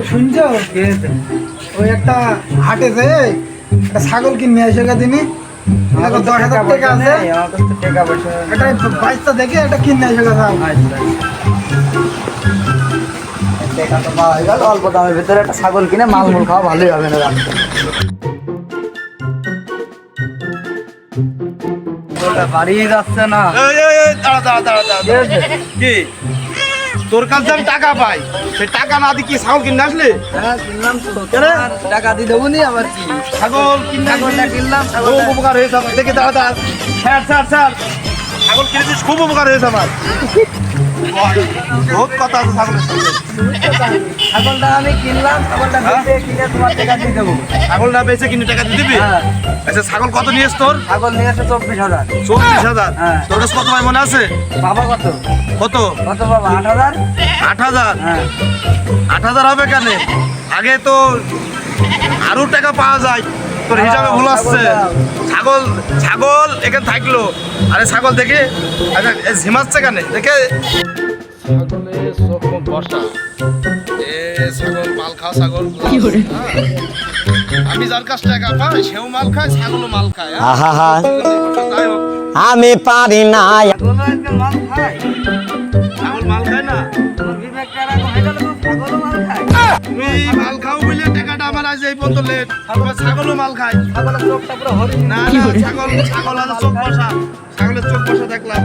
শুনছো ওই একটা হাটে যে একটা ছাগল কিনে এসে দিনই 10,000 টাকা আছে এটা বাচ্চা দেখে এটা কিনে এসে গেছে। টাকা তো পাওয়া গেল, অল্প দামের ভিতরে একটা ছাগল কিনে মালমূল খাওয়া ভালোই হবে না। বাড়িয়ে যাচ্ছে না। কি তোর কাছে আমি টাকা পাই, সেই টাকা না দিয়ে কি ছাগল কিনে আসলে? হ্যাঁ কিনলাম তো, টাকা দিয়ে দেবো নি আবার কি? ছাগল ছাগলটা কিনলাম, খুব উপকার হয়েছে আমার। দেখে দাঁড়া দাঁড়া, ছাড় ছাগল কিনেছিস, খুব উপকার হয়েছে আমার। বহুত কথা আছে ছাগলের সঙ্গে। ছাগলটা আমি কিনলাম, ছাগলটা বেচে কিনে তোমার টাকা দিয়ে দেবো। ছাগল না বেচে কিনে টাকা দিয়ে দিবি? হ্যাঁ। আচ্ছা ছাগল কত নিয়েছ তোর? ছাগল নিয়ে আসে 24,000। 24,000? হ্যাঁ। তোর কাছে কত ভাই মনে আছে? বাবা কত কত কত বাবা? 8,000। 8,000? হ্যাঁ 8,000 হবে কেন? আগে তো আরো টাকা পাওয়া যায়, তোর হিসাবে ভুল আসছে। ছাগল ছাগল এখানে থাকলো, আরে ছাগল দেখে আচ্ছা ঝিমাচ্ছে কেন দেখে? ছাগলের চোখ বসা, এ ছাগল মাল খাওয়া ছাগল। আমি যার কাছ টাকা পাই সেও মাল খায়, ছাগলও মাল খায়। যাই হোক, আমি পারি না। ছাগল মাল খায় না? তুমি মাল খাও বলে টাকাটা আমার আজ এই পর্যন্ত লেট। ছাগলও মাল খায়। ছাগলের চোখটা পুরো হরিণ। না না, ছাগল ছাগল আছে চোখ বসা, ছাগলের চোখ বসা দেখলাম।